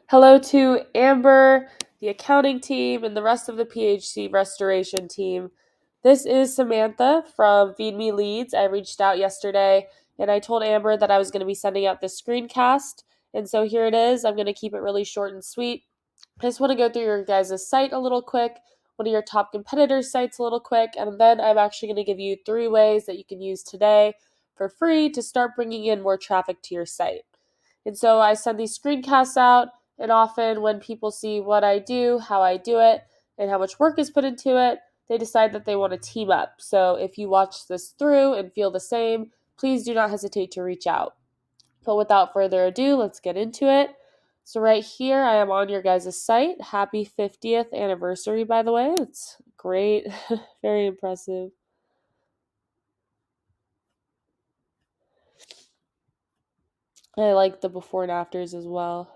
Hello to Amber, the accounting team, and the rest of the PHC restoration team. This is Samantha from Feed Me Leads. I reached out yesterday and I told Amber that I was going to be sending out this screencast. And so here it is. I'm going to keep it really short and sweet. I just want to go through your guys' site a little quick, one of your top competitors' sites a little quick, and then I'm actually going to give you 3 ways that you can use today for free to start bringing in more traffic to your site. And so I send these screencasts out, and often when people see what I do, how I do it, and how much work is put into it, they decide that they want to team up. So if you watch this through and feel the same, please do not hesitate to reach out. But without further ado, let's get into it. So right here, I am on your guys' site. Happy 50th anniversary, by the way. It's great. Very impressive. I like the before and afters as well.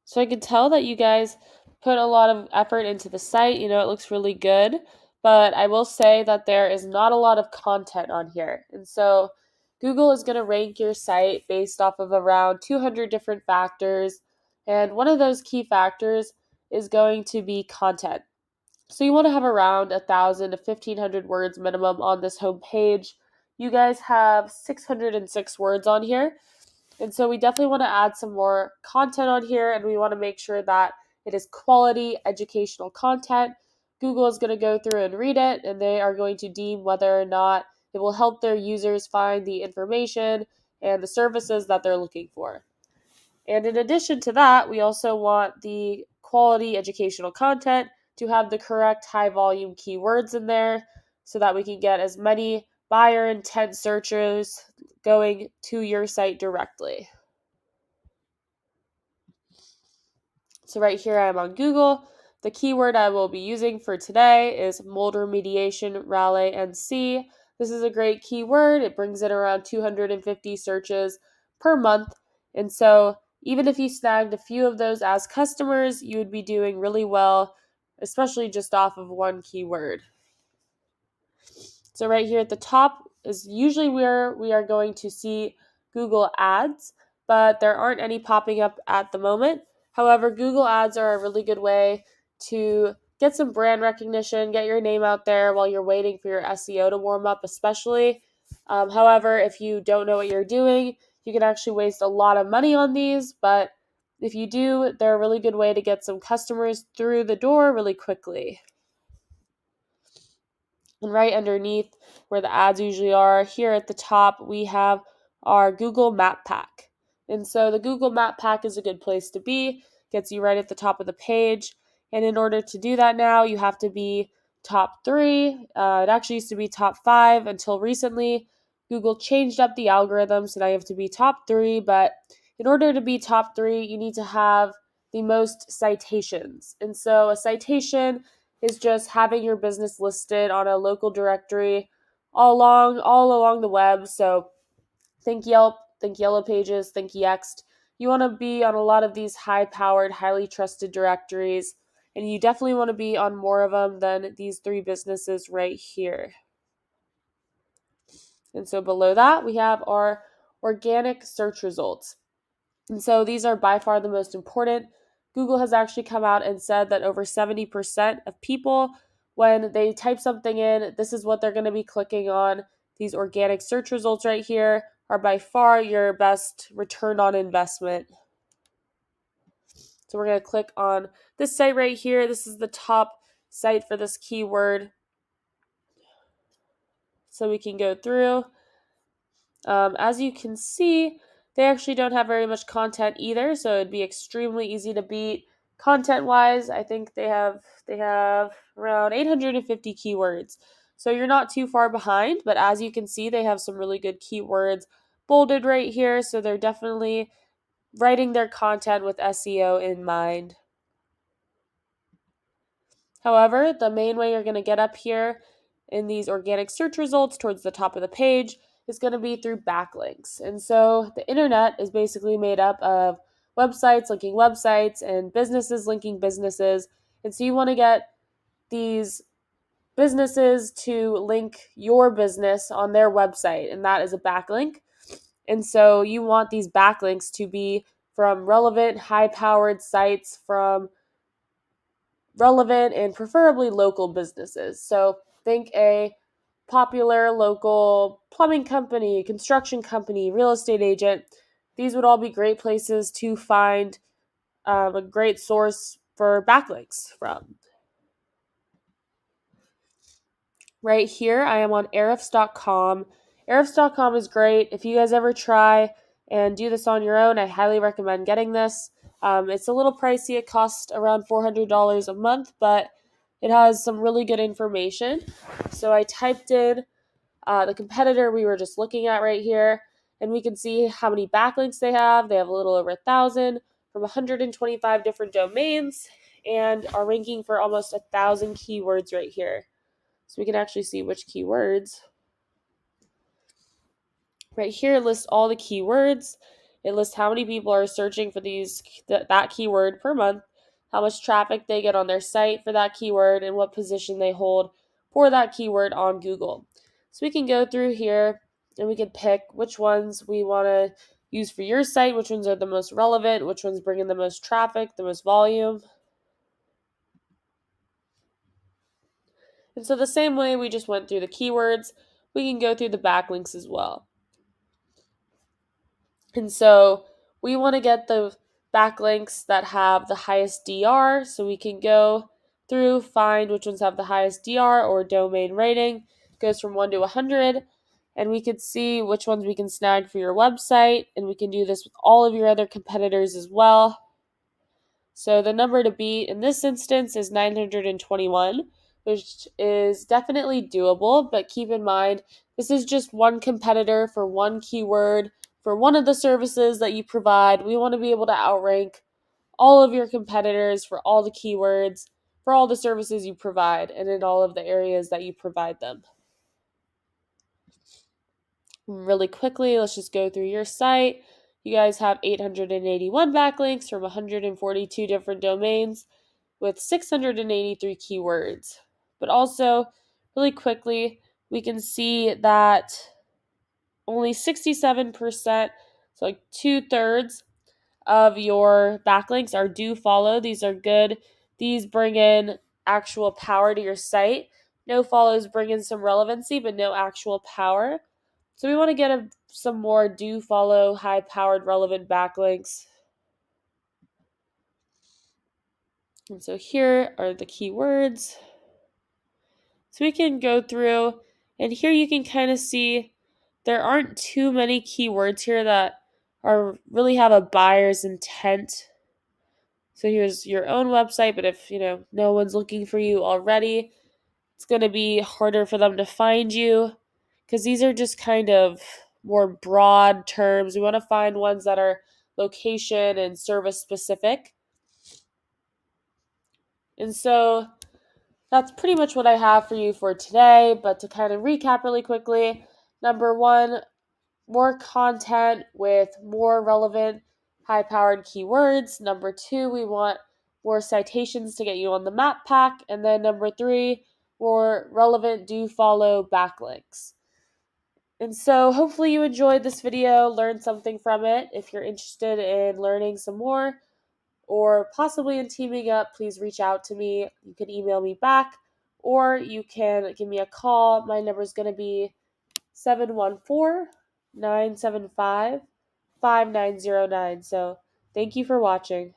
So I can tell that you guys put a lot of effort into the site. It looks really good. But I will say that there is not a lot of content on here. And so Google is going to rank your site based off of around 200 different factors. And one of those key factors is going to be content. So you want to have around 1,000 to 1,500 words minimum on this home page. You guys have 606 words on here. And so we definitely want to add some more content on here, and we want to make sure that it is quality educational content. Google is going to go through and read it, and they are going to deem whether or not it will help their users find the information and the services that they're looking for. And in addition to that, we also want the quality educational content to have the correct high volume keywords in there so that we can get as many buyer intent searchers going to your site directly. So right here I am on Google. The keyword I will be using for today is mold remediation Raleigh NC. This is a great keyword. It brings in around 250 searches per month. And so even if you snagged a few of those as customers, you would be doing really well, especially just off of one keyword. So right here at the top is usually where we are going to see Google Ads, but there aren't any popping up at the moment. However, Google Ads are a really good way to get some brand recognition, get your name out there while you're waiting for your SEO to warm up, especially. However, if you don't know what you're doing, you can actually waste a lot of money on these, but if you do, they're a really good way to get some customers through the door really quickly. And right underneath where the ads usually are, here at the top, we have our Google Map Pack. And so the Google Map Pack is a good place to be, gets you right at the top of the page. And in order to do that now, you have to be top 3. It actually used to be top 5 until recently. Google changed up the algorithm, so now you have to be top 3. But in order to be top 3, you need to have the most citations. And so a citation is just having your business listed on a local directory all along the web. So think Yelp, think Yellow Pages, think Yext. You want to be on a lot of these high-powered, highly trusted directories, and you definitely want to be on more of them than these 3 businesses right here. And so below that, we have our organic search results. And so these are by far the most important. Google has actually come out and said that over 70% of people, when they type something in, this is what they're going to be clicking on. These organic search results right here are by far your best return on investment. So we're going to click on this site right here. This is the top site for this keyword. So we can go through. As you can see, they actually don't have very much content either, so it'd be extremely easy to beat. Content-wise, I think they have around 850 keywords. So you're not too far behind, but as you can see, they have some really good keywords bolded right here, so they're definitely writing their content with SEO in mind. However, the main way you're going to get up here in these organic search results towards the top of the page is going to be through backlinks. And so the internet is basically made up of websites linking websites and businesses linking businesses. And so you want to get these businesses to link your business on their website, and that is a backlink. And so you want these backlinks to be from relevant, high-powered sites, from relevant and preferably local businesses. So think a popular local plumbing company, construction company, real estate agent. These would all be great places to find a great source for backlinks from. Right here, I am on Ahrefs.com. Ahrefs.com is great. If you guys ever try and do this on your own, I highly recommend getting this. It's a little pricey. It costs around $400 a month, but it has some really good information. So I typed in the competitor we were just looking at right here, and we can see how many backlinks they have. They have a little over 1,000 from 125 different domains and are ranking for almost 1,000 keywords right here. So we can actually see which keywords. Right here, it lists all the keywords. It lists how many people are searching for that keyword per month, how much traffic they get on their site for that keyword, and what position they hold for that keyword on Google. So we can go through here and we can pick which ones we want to use for your site, which ones are the most relevant, which ones bring in the most traffic, the most volume. And so the same way we just went through the keywords, we can go through the backlinks as well. And so we want to get the backlinks that have the highest DR. So we can go through, find which ones have the highest DR or domain rating. It goes from 1 to 100. And we could see which ones we can snag for your website. And we can do this with all of your other competitors as well. So the number to beat in this instance is 921, which is definitely doable, but keep in mind, this is just one competitor for one keyword, for one of the services that you provide. We want to be able to outrank all of your competitors for all the keywords, for all the services you provide, and in all of the areas that you provide them. Really quickly, let's just go through your site. You guys have 881 backlinks from 142 different domains with 683 keywords. But also, really quickly, we can see that only 67%, so like 2/3 of your backlinks are do follow. These are good. These bring in actual power to your site. No follows bring in some relevancy, but no actual power. So we want to get some more do follow, high powered, relevant backlinks. And so here are the keywords. So we can go through, and here you can kind of see there aren't too many keywords here that are really have a buyer's intent. So here's your own website, but if no one's looking for you already, it's going to be harder for them to find you because these are just kind of more broad terms. We want to find ones that are location and service specific. And so that's pretty much what I have for you for today. But to kind of recap really quickly, number one, more content with more relevant, high-powered keywords. Number two, we want more citations to get you on the map pack. And then number three, more relevant do follow backlinks. And so hopefully you enjoyed this video, learned something from it. If you're interested in learning some more or possibly in teaming up, please reach out to me. You can email me back or you can give me a call. My number is going to be 714-975-5909. So thank you for watching.